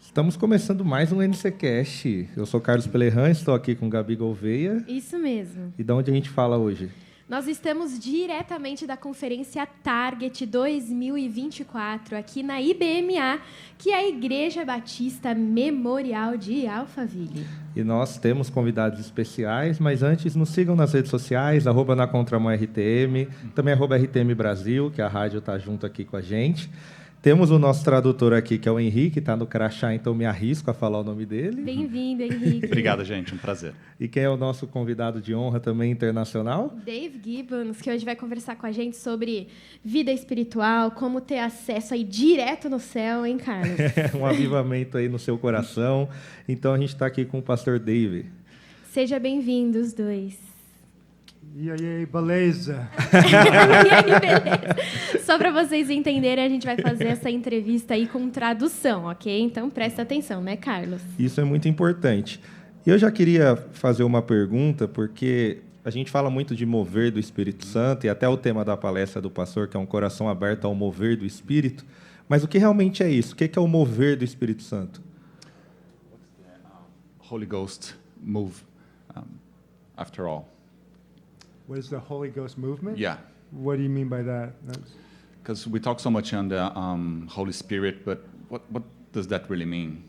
Estamos começando mais um NCcast. Eu sou Carlos Pelerran, estou aqui com Gabi Gouveia. Isso mesmo. E de onde a gente fala hoje? Nós estamos diretamente da conferência Target 2024, aqui na IBMA, que é a Igreja Batista Memorial de Alphaville. E nós temos convidados especiais, mas antes nos sigam nas redes sociais, @nacontramão_RTM, também @RTM Brasil, que a rádio está junto aqui com a gente. Temos o nosso tradutor aqui, que é o Henrique, está no crachá, então me arrisco a falar o nome dele. Bem-vindo, Henrique. Obrigado, gente. Um prazer. E quem é o nosso convidado de honra também internacional? Dave Gibbons, que hoje vai conversar com a gente sobre vida espiritual, como ter acesso aí direto no céu, hein, Carlos? Um avivamento aí no seu coração. Então a gente está aqui com o pastor Dave. Seja bem-vindo, os dois. E aí, beleza? E aí, beleza? Só para vocês entenderem, a gente vai fazer essa entrevista aí com tradução, ok? Então presta atenção, né, Carlos? Isso é muito importante. E eu já queria fazer uma pergunta, porque a gente fala muito de mover do Espírito Santo, e até o tema da palestra do pastor, que é um coração aberto ao mover do Espírito. Mas o que realmente é isso? O que é o mover do Espírito Santo? Holy Ghost move, after all. What is the Holy Ghost movement? Yeah, What do you mean by that? because we talk so much on the Holy Spirit, but what does that really mean?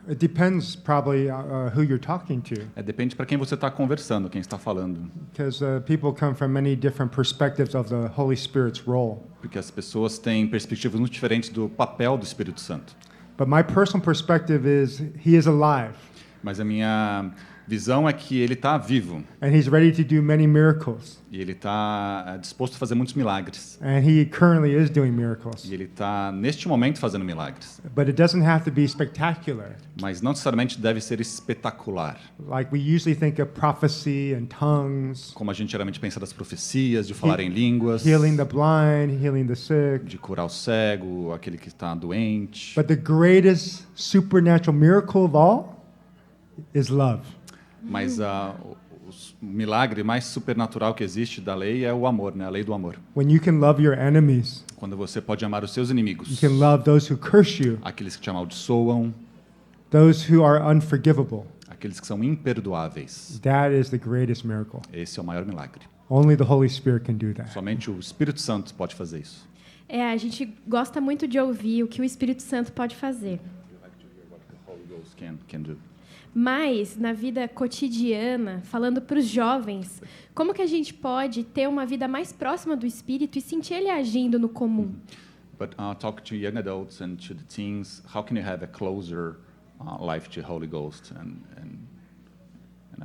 It depends probably who you're talking to, Depende para quem você está conversando, quem está falando. because people come from many different perspectives of the Holy Spirit's role. Porque as pessoas têm perspectivas muito diferentes do papel do Espírito Santo. But my personal perspective is he is alive, Mas a minha visão é que ele está vivo and he's ready to do many miracles. e ele está disposto a fazer muitos milagres. And he currently is doing miracles. E ele está, neste momento, fazendo milagres. But it doesn't have to be spectacular. Mas não necessariamente deve ser espetacular. Like we usually think of prophecy and tongues, Como a gente geralmente pensa das profecias, de falar em línguas, healing the blind, healing the sick. de curar o cego, aquele que está doente. But the greatest supernatural miracle of all is love. Mas o milagre mais supernatural que existe da lei é o amor, né? A lei do amor. When you can love your enemies, Quando você pode amar os seus you inimigos, can love those who curse you, aqueles que te amaldiçoam, those who are unforgivable. aqueles que são imperdoáveis. That is the greatest miracle. Esse é o maior milagre. Only the Holy Spirit can do that. Somente o Espírito Santo pode fazer isso. A gente gosta muito de ouvir o que o Espírito Santo pode fazer. Holy Ghost can do. Mas, na vida cotidiana, falando para os jovens, como que a gente pode ter uma vida mais próxima do Espírito e sentir ele agindo no comum? But talk to young adults and to the teens, how can you have a closer life to Holy Ghost and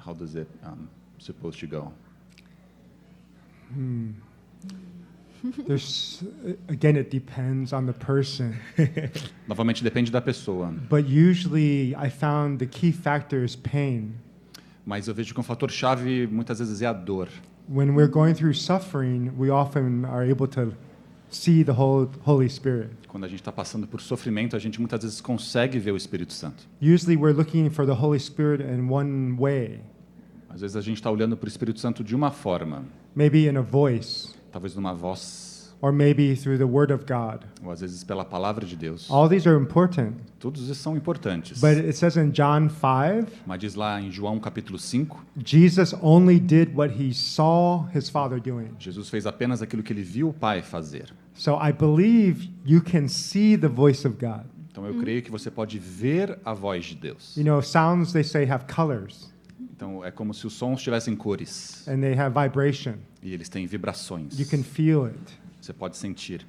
how does it supposed to go? Again, it depends on the person. Novamente depende da pessoa, But usually, I found the key factor is pain. mas eu vejo que um fator chave muitas vezes é a dor. When we're going through suffering, we often are able to see the Holy Spirit. Quando a gente está passando por sofrimento, a gente muitas vezes consegue ver o Espírito Santo. Usually, we're looking for the Holy Spirit in one way, Às vezes a gente está olhando para o Espírito Santo de uma forma, maybe in a voice, talvez numa voz, or maybe through the Word of God. ou às vezes pela palavra de Deus. All these are important. Todos esses são importantes. But it says in John 5, Mas diz lá em João capítulo 5, Jesus only did what he saw his Father doing. Jesus fez apenas aquilo que ele viu o Pai fazer. So I believe you can see the voice of God. Então eu creio que você pode ver a voz de Deus. You know, sounds, they say, have colors, Então é como se os sons tivessem cores and they have vibration. e eles têm vibrações. You can feel it. Você pode sentir.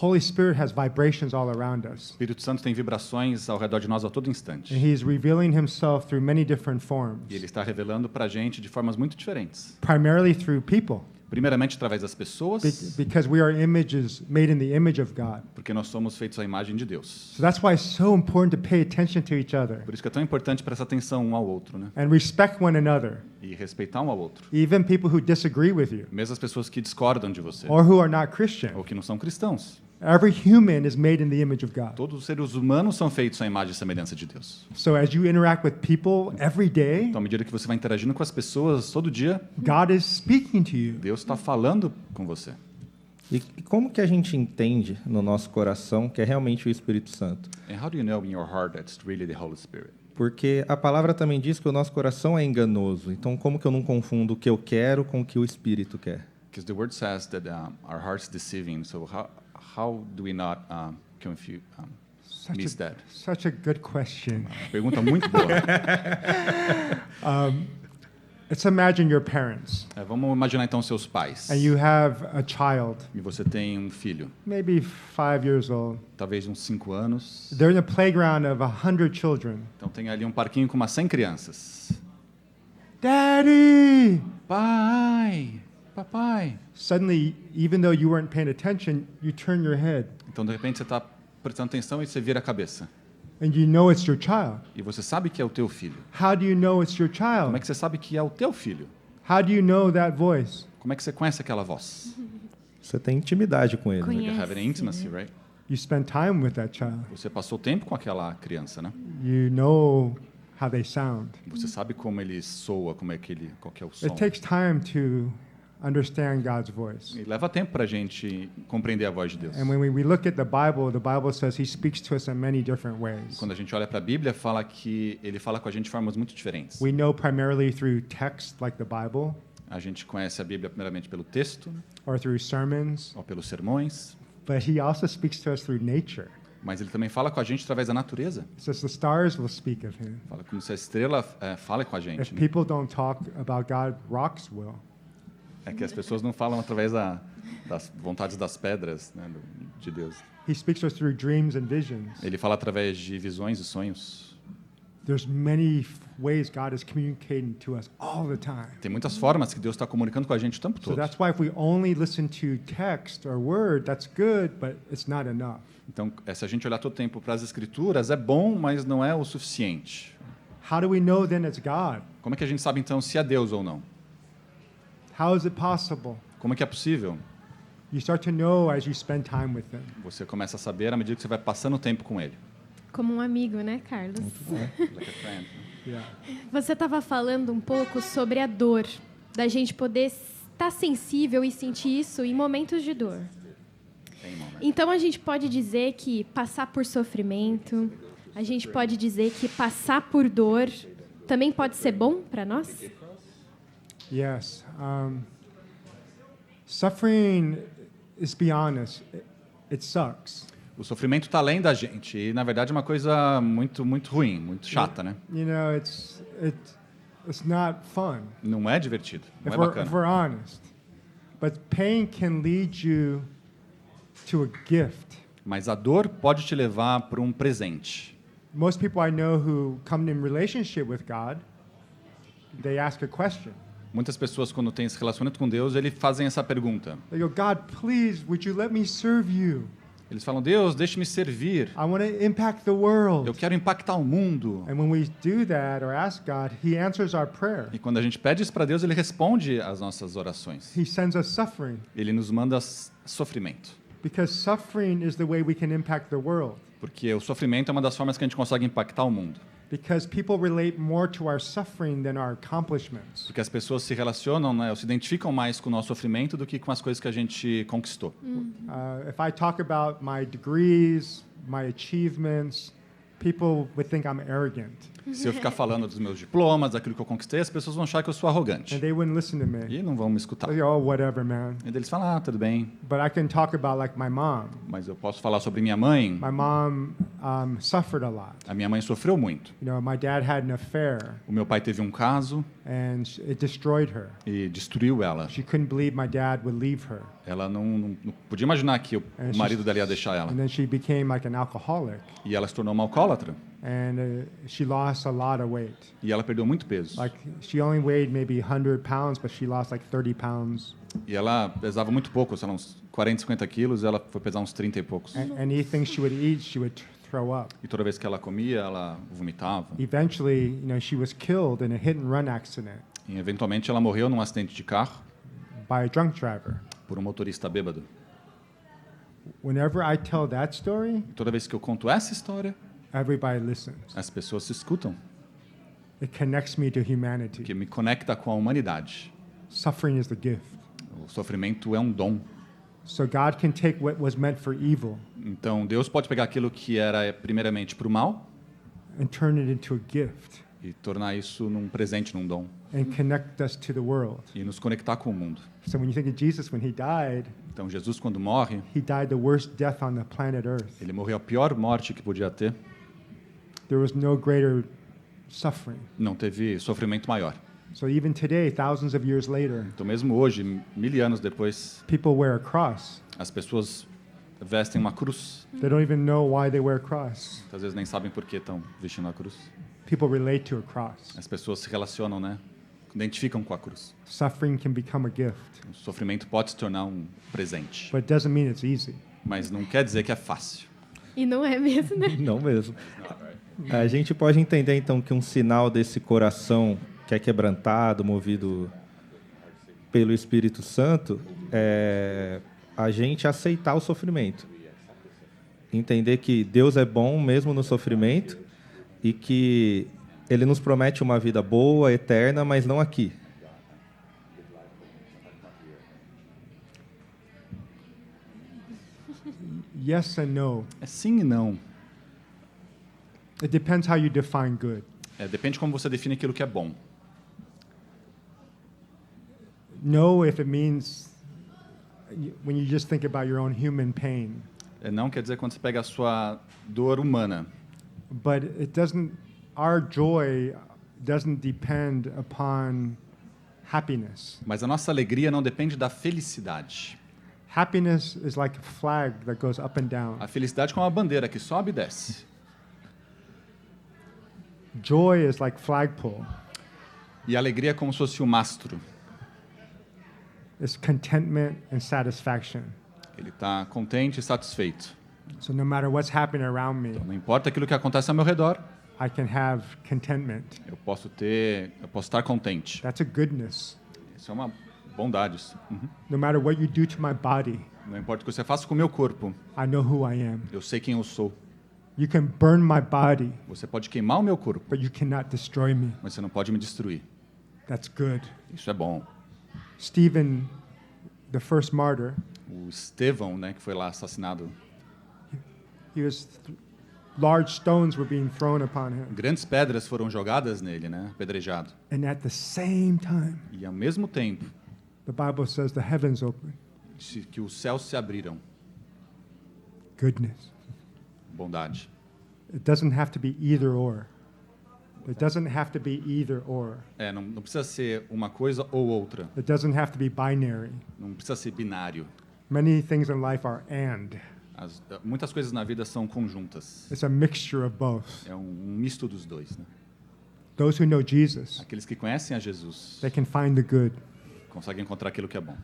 Holy Spirit has vibrations all around O us. Espírito Santo tem vibrações ao redor de nós a todo instante. And he's revealing himself through many different forms, E ele está revelando para a gente de formas muito diferentes. primarily through people, Primeiramente através das pessoas, because we are images made in the image of God. porque nós somos feitos à imagem de Deus. So that's why it's so important to pay attention to each other Por isso que é tão importante prestar atenção um ao outro, né? and respect one another, E respeitar um ao outro. even people who disagree with you Mesmo as pessoas que discordam de você or who are not Christian. ou que não são cristãos. Every human is made in the image of God. Todos os seres humanos são feitos à imagem e semelhança de Deus. So as you interact with people every day, Então, à medida que você vai interagindo com as pessoas todo dia, God is speaking to you. Deus está falando com você. E como que a gente entende no nosso coração que é realmente o Espírito Santo? And how do you know in your heart that's really the Holy Spirit? Porque a palavra também diz que o nosso coração é enganoso. Então, como que eu não confundo o que eu quero com o que o Espírito quer? Because the word says that our heart's deceiving. So how do we not confuse miss that? Such a good question. Pergunta muito boa. Let's imagine your parents, Vamos imaginar então seus pais. and you have a child, E você tem um filho, maybe 5 years old. talvez uns 5 anos. They're in a playground of 100 children. Então tem ali um parquinho com umas 100 crianças. Daddy! Pai, papai. Suddenly, even though you weren't paying attention, you turn your head, Então de repente você está prestando atenção e você vira a cabeça. and you know it's your child. E você sabe que é o teu filho. How do you know it's your Como é child? que você sabe que é o teu filho? How do you know that voice? Como é que você conhece aquela voz? Você tem intimidade com ele. né? Conhece. You have an intimacy, right? You spend time with that child. Você passou tempo com aquela criança, né? You know how they sound. Você sabe como ele soa, qual que é o som. It takes time to understand God's voice. E leva tempo para a gente compreender a voz de Deus. And when we look at the Bible says He speaks to us in many different ways. Quando a gente olha para a Bíblia, fala que ele fala com a gente de formas muito diferentes. We know primarily through text like the Bible A gente conhece a Bíblia primeiramente pelo texto, or through sermons, ou pelos sermões, but He also speaks to us through nature. mas ele também fala com a gente através da natureza. It says the stars will speak of Him. Fala como se a estrela fale com a If gente. Né? people don't talk about God, rocks will. É que as pessoas não falam através das vontades das pedras, né, de Deus. He speaks to us through dreams and visions. Ele fala através de visões e sonhos. There's many ways God is communicating to us all the time. Tem muitas formas que Deus está comunicando com a gente o tempo So todo. that's why if we only listen to text or word, that's good, but it's not enough. Então, se a gente olhar todo o tempo para as escrituras, é bom, mas não é o suficiente. How do we know then it's God? Como é que a gente sabe então se é Deus ou não? How is it possible? Como é que é possível? You start to know as you spend time with Him. Você começa a saber à medida que você vai passando o tempo com Ele. Como um amigo, né, Carlos? Like a friend. Yeah. Você estava falando um pouco sobre a dor, da gente poder estar sensível e sentir isso em momentos de dor. Tem momento. Então a gente pode dizer que passar por sofrimento, a gente pode dizer que passar por dor também pode ser bom para nós? Yes. Suffering is beyond us. It sucks. O sofrimento está além da gente e, na verdade, é uma coisa muito, muito ruim, muito chata, né? You know, it's not fun Não é divertido, não é if bacana. we're honest. But pain can lead you to a gift. Mas a dor pode te levar para um presente. Most people I know who come in relationship with God, they ask a question. Muitas pessoas, quando têm esse relacionamento com Deus, eles fazem essa pergunta. They go, God, please, would you let me serve you? Eles falam, Deus, deixe-me servir. I want to impact the world. Eu quero impactar o mundo. And when we do that or ask God, He answers our prayer. E quando a gente pede isso para Deus, Ele responde às nossas orações. He sends us suffering Ele nos manda sofrimento. because suffering is the way we can impact the world. Porque o sofrimento é uma das formas que a gente consegue impactar o mundo. Because people relate more to our suffering than our accomplishments. Porque as pessoas se relacionam, né, ou se identificam mais com o nosso sofrimento do que com as coisas que a gente conquistou. If I talk about my degrees, my achievements, people would think I'm arrogant, Se eu ficar falando dos meus diplomas, daquilo que eu conquistei, as pessoas vão achar que eu sou and arrogante. they wouldn't listen to me. E não vão me escutar. They go, oh, whatever, man. E eles falam, tudo bem. But I can talk about like my mom. Mas eu posso falar sobre minha mãe. My mom suffered a lot. A minha mãe sofreu muito. You know, my dad had an affair, O meu pai teve um caso and it destroyed her. e destruiu ela. She couldn't believe my dad would leave her. Ela não podia imaginar que o marido dela ia deixar ela. And then she became like an alcoholic, E ela se tornou uma alcoólatra. and she lost a lot of weight. E ela perdeu muito peso. Like she only weighed maybe 100 pounds, but she lost like 30 pounds. E ela pesava muito pouco, sei lá, uns 40, 50 quilos. Ela foi pesar uns 30 e poucos. And anything she would eat, she would throw up. E toda vez que ela comia, ela vomitava. Eventually, you know, she was killed in a hit and run accident E eventualmente ela morreu num acidente de carro by a drunk driver. por um motorista bêbado. Whenever I tell that story, E toda vez que eu conto essa história, everybody listens. as pessoas se escutam, It connects me to humanity. que me conecta com a humanidade. Suffering is the gift. O sofrimento é um dom. So God can take what was meant for evil Então, Deus pode pegar aquilo que era primeiramente para o mal and turn it into a gift e tornar isso num presente, num dom, and connect us to the world. e nos conectar com o mundo. So when you think of Jesus, when he died Então, Jesus, quando morre, the worst death on the planet Earth. ele morreu a pior morte que podia ter. There was no greater suffering. Não teve sofrimento maior. So even today, thousands of years later, Então, mesmo hoje, 1000 anos depois, people wear a cross. as pessoas vestem uma cruz. They don't even know why they wear a cross. Às vezes nem sabem por que estão vestindo a cruz. People relate to a cross. As pessoas se relacionam, né? Identificam com a cruz. Suffering can become a gift, O sofrimento pode se tornar um presente, but it doesn't mean it's easy. mas não quer dizer que é fácil. E não é mesmo, né? Não mesmo. A gente pode entender, então, que um sinal desse coração que é quebrantado, movido pelo Espírito Santo, é a gente aceitar o sofrimento. Entender que Deus é bom mesmo no sofrimento e que Ele nos promete uma vida boa, eterna, mas não aqui. Yes and no. É sim e não. It depends how you define good. Depende de como você define aquilo que é bom. No, if it means when you just think about your own human pain. Não quer dizer quando você pega a sua dor humana. But it doesn't, our joy doesn't depend upon happiness. Mas a nossa alegria não depende da felicidade. Happiness is like a flag that goes up and down. A felicidade é como uma bandeira que sobe e desce. Joy is like flagpole. E a alegria é como se fosse o mastro. It's contentment and satisfaction. Ele está contente e satisfeito. So no matter what's happening around me, Não importa aquilo que acontece ao meu redor, I can have contentment. eu posso estar contente. That's a goodness. Isso é uma bondade. Isso. No matter what you do to my body, Não importa o que você faça com o meu corpo, I know who I am. eu sei quem eu sou. You can burn my body, Você pode queimar o meu corpo, but you cannot destroy me. mas você não pode me destruir. That's good. Isso é bom. Stephen, the first martyr, O Estevão, né, que foi lá assassinado, large stones were being thrown upon him. grandes pedras foram jogadas nele, né, apedrejado. And at the same time, E ao mesmo tempo, the Bible says the heavens opened. que os céus se abriram. Goodness. Bondade. It doesn't have to be either or. It doesn't have to be either or. Não precisa ser uma coisa ou outra. It doesn't have to be binary. Não precisa ser binário. Many things in life are and. Muitas coisas na vida são conjuntas. It's a mixture of both. É um misto dos dois. Né? Those who know Jesus, Aqueles que conhecem a Jesus they can find the good. conseguem encontrar aquilo que é bom.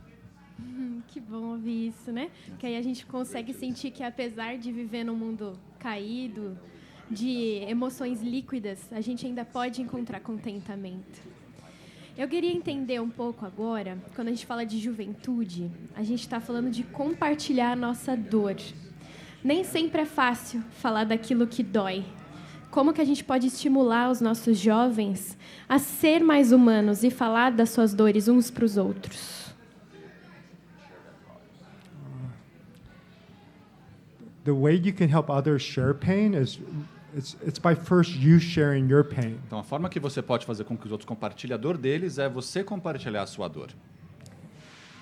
Que bom ouvir isso, né? Que aí a gente consegue sentir que apesar de viver num mundo caído, de emoções líquidas, a gente ainda pode encontrar contentamento. Eu queria entender um pouco agora, quando a gente fala de juventude, a gente está falando de compartilhar a nossa dor. Nem sempre é fácil falar daquilo que dói. Como que a gente pode estimular os nossos jovens a ser mais humanos e falar das suas dores uns para os outros? The way you can help others share pain is it's by first you sharing your pain. Então, a forma que você pode fazer com que os outros compartilhem a dor deles é você compartilhar a sua dor.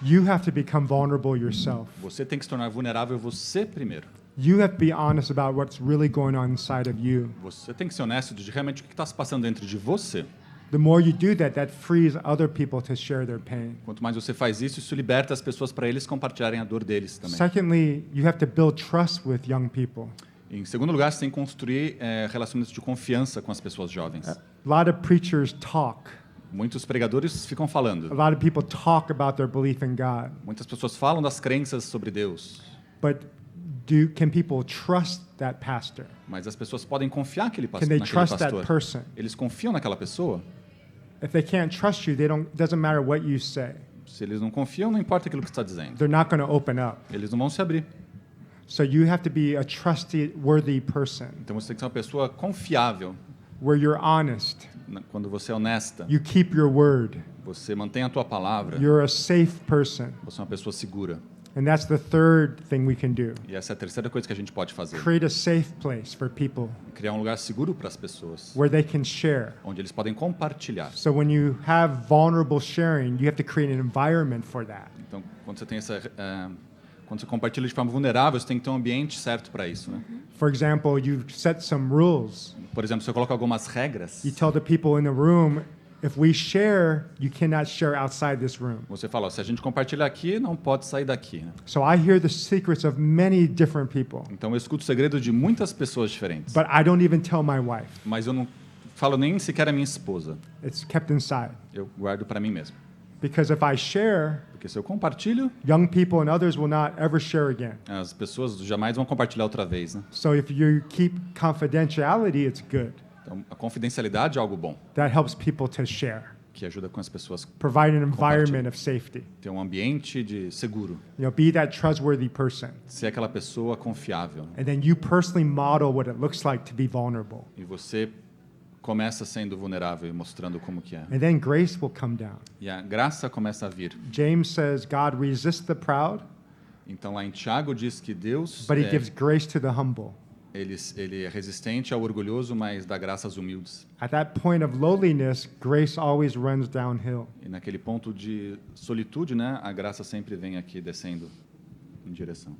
You have to become vulnerable yourself. Você tem que se tornar vulnerável você primeiro. You have to be honest about what's really going on inside of you. Você tem que ser honesto de realmente o que está se passando dentro de você. The more you do that, that frees other people to share their pain. Quanto mais você faz isso, isso liberta as pessoas para eles compartilharem a dor deles também. Secondly, you have to build trust with young people. Em segundo lugar, você tem que construir relacionamentos de confiança com as pessoas jovens. A lot of preachers talk. Muitos pregadores ficam A falando. lot of people talk about their belief in God. Muitas pessoas falam das crenças sobre Deus. But can people trust that pastor? Mas as pessoas podem confiar naquele Can they naquele trust that pastor. person? Eles confiam naquela pessoa? If they can't trust you, doesn't matter what you say. Se eles não confiam, não importa aquilo que você está dizendo. They're not going to open up. Eles não vão se abrir. So you have to be a trustworthy person Então você tem que ser uma pessoa confiável. where you're honest. Quando você é honesta, You keep your word. você mantém a tua palavra, You're a safe person. você é uma pessoa segura. And that's the third thing we can do. E essa é a terceira coisa que a gente pode fazer. Create a safe place for people Criar um lugar seguro para as pessoas, where they can share. onde eles podem compartilhar. So when you have vulnerable sharing, you have to create an environment for that. Então, quando você tem quando você compartilha de forma vulnerável, você tem que ter um ambiente certo para isso, né? For example, you set some rules. Por exemplo, você coloca algumas regras. You tell the people in the room, if we share, you cannot share outside this room. Você fala, ó, se a gente compartilhar aqui, não pode sair daqui, né? So I hear the secrets of many different people, Então eu escuto o segredo de muitas pessoas diferentes. but I don't even tell my wife. Mas eu não falo nem sequer a minha esposa. It's kept inside. Eu guardo para mim mesmo. Because if I share, Porque se eu compartilho, young people and others will not ever share again. as pessoas jamais vão compartilhar outra vez, né? So if you keep confidentiality, it's good. Então, a confidencialidade é algo bom, That helps people to share. que ajuda com as pessoas Provide an environment of safety. ter um ambiente de seguro, Be that trustworthy person. ser aquela pessoa confiável. And then you personally model what it looks like to be vulnerable. E você começa sendo vulnerável e mostrando como que é. And then grace will come down. E a graça começa a vir. James says, God resists the proud, Então lá em Tiago diz que Deus but he gives grace to the humble. ele é resistente ao orgulhoso, mas dá graça aos humildes. At that point of lowliness, grace always runs downhill. E naquele ponto de solitude, né, a graça sempre vem aqui descendo em direção.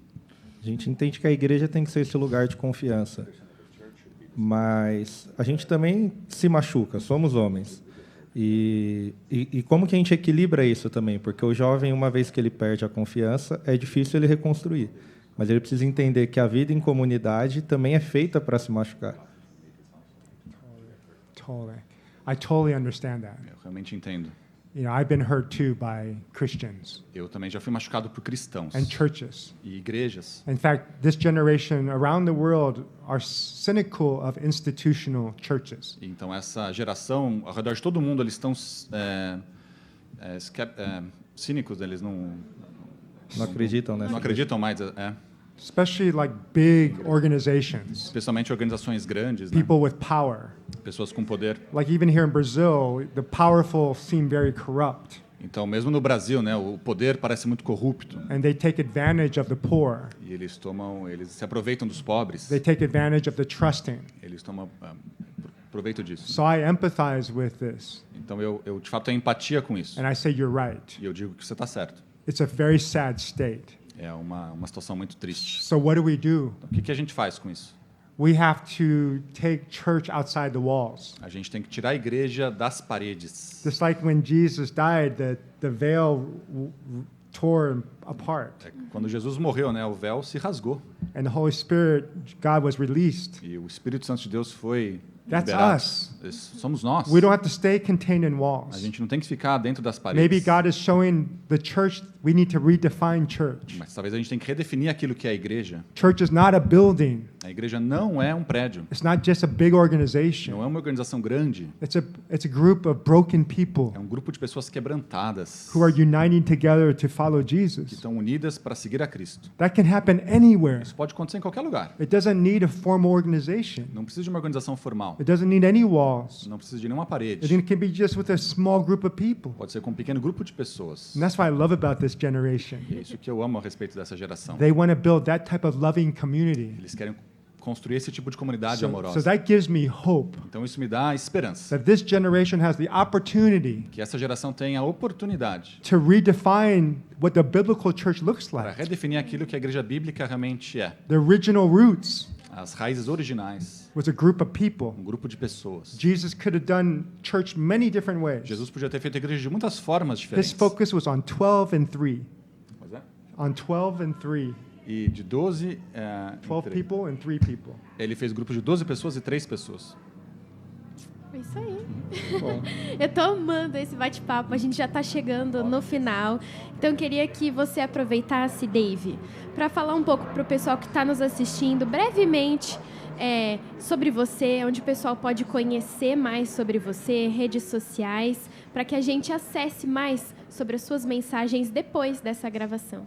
A gente entende que a igreja tem que ser esse lugar de confiança. Mas a gente também se machuca, somos homens. E como que a gente equilibra isso também? Porque o jovem, uma vez que ele perde a confiança, é difícil ele reconstruir. Mas ele precisa entender que a vida em comunidade também é feita para se machucar. Totally. I totally understand that. Eu realmente entendo. I've been hurt too by Christians Eu também já fui machucado por cristãos and churches. e igrejas. In fact, this generation around the world are cynical of institutional churches. Então essa geração, ao redor de todo mundo, eles estão cínicos, eles não Não não acreditam mais, Especially like big organizations, especialmente organizações grandes, né? people with power. Pessoas com poder. Like even here in Brazil, the powerful seem very corrupt, Então, mesmo no Brasil, né, o poder parece muito corrupto and they take advantage of the poor. e eles se aproveitam dos pobres. They take advantage of the trusting. Eles tomam proveito disso. So I empathize with this, Então, eu de fato tenho empatia com isso. and I say you're right. E eu digo que você está certo. It's a very sad state. É uma situação muito triste. So what do we do? Então, o que a gente faz com isso? We have to take church outside the walls. A gente tem que tirar a igreja das paredes. Just like when Jesus died, the veil tore apart, Quando Jesus morreu, né, o véu se rasgou and the Holy Spirit, God was released. e o Espírito Santo de Deus foi That's liberado. us. Somos nós. We don't have to stay contained in A walls. gente não tem que ficar dentro das Maybe paredes. God is showing the church we need to redefine church. Mas talvez a gente tenha que redefinir aquilo que é a igreja. Church is not a building. A igreja não é um prédio. It's not just a big organization. Não é uma organização grande. It's a group of broken people É um grupo de pessoas quebrantadas who are uniting together to follow que Jesus. estão unidas para seguir a Cristo. That can happen anywhere. Isso pode acontecer em qualquer lugar. It doesn't need a formal organization. Não precisa de uma organização formal. It doesn't need any walls. Não precisa de nenhuma parede. It can be just with a small group of people. Pode ser com um pequeno grupo de pessoas. And that's what I love about this generation. E é isso que eu amo a respeito dessa geração. They want to build that type of loving community. Eles querem construir esse tipo de comunidade So amorosa. that gives me hope Então isso me dá esperança. that this generation has the opportunity Que essa geração tenha a oportunidade to redefine what the biblical church looks para like. redefinir aquilo que a igreja bíblica realmente é. The original roots As raízes originais. was a group of people. Um grupo de pessoas. Jesus could have done church many different ways. Jesus podia ter feito a igreja de muitas formas His diferentes. focus was on 12 and 3. Pois é. On 12 and 3. E de 12, 12 people and 3 people. ele fez grupo de 12 pessoas e 3 pessoas. É isso aí. Eu tô amando esse bate-papo. A gente já tá chegando no final. Então, eu queria que você aproveitasse, Dave, para falar um pouco para o pessoal que está nos assistindo, brevemente, sobre você, onde o pessoal pode conhecer mais sobre você, redes sociais, para que a gente acesse mais sobre as suas mensagens depois dessa gravação.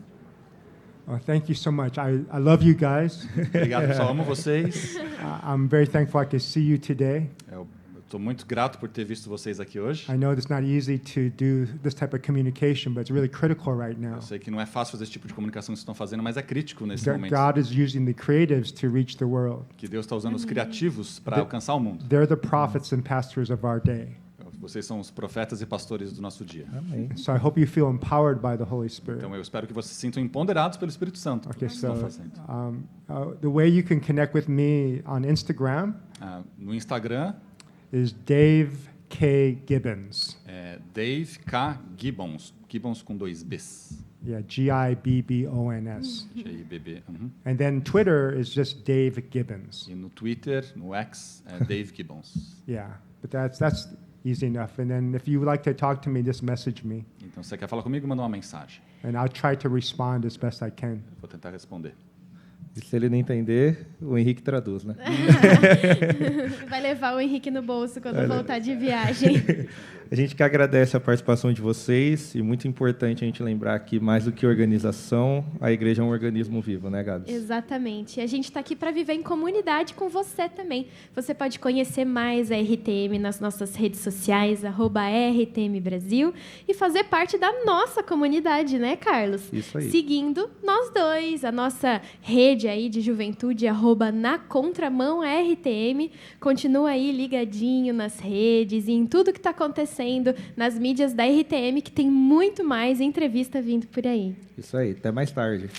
Oh, thank you so much. I love you guys. Obrigado, pessoal. Amo vocês. I'm very thankful I could see you today. Eu estou muito grato por ter visto vocês aqui hoje. I know it's not easy to do this type of communication, but it's really critical right now. Eu sei que não é fácil fazer esse tipo de comunicação que vocês estão fazendo, mas é crítico nesse God momento. God is using the creatives to reach the world. Que Deus está usando os criativos para alcançar o mundo. They're the prophets and pastors of our day. Vocês são os profetas e pastores do nosso dia. Amém. So I hope you feel empowered by the Holy Spirit. Então eu espero que vocês se sintam empoderados pelo Espírito Santo. Okay, Estão so fazendo. the way you can connect with me on Instagram No Instagram is Dave K. Gibbons. é Dave K. Gibbons. Gibbons com 2 Bs. Yeah, Gibbons. G-I-B-B. Uhum. And then Twitter is just Dave Gibbons. E no Twitter, no X, é Dave Gibbons. Yeah, but that's easy enough. And then if you would like to talk to me, just message me, Então, se você quer falar comigo, manda uma mensagem. and I'll try to respond as best I can. Eu vou tentar responder. E se ele não entender, o Henrique traduz, né? Vai levar o Henrique no bolso quando voltar de viagem. A gente que agradece a participação de vocês e muito importante a gente lembrar que mais do que organização, a igreja é um organismo vivo, né, Gabs? Exatamente. E a gente está aqui para viver em comunidade com você também. Você pode conhecer mais a RTM nas nossas redes sociais, @RTM Brasil, e fazer parte da nossa comunidade, né, Carlos? Isso aí. Seguindo nós dois, a nossa rede aí de juventude, @Na Contramão RTM. Continua aí ligadinho nas redes e em tudo que está acontecendo nas mídias da RTM, que tem muito mais entrevista vindo por aí. Isso aí. Até mais tarde.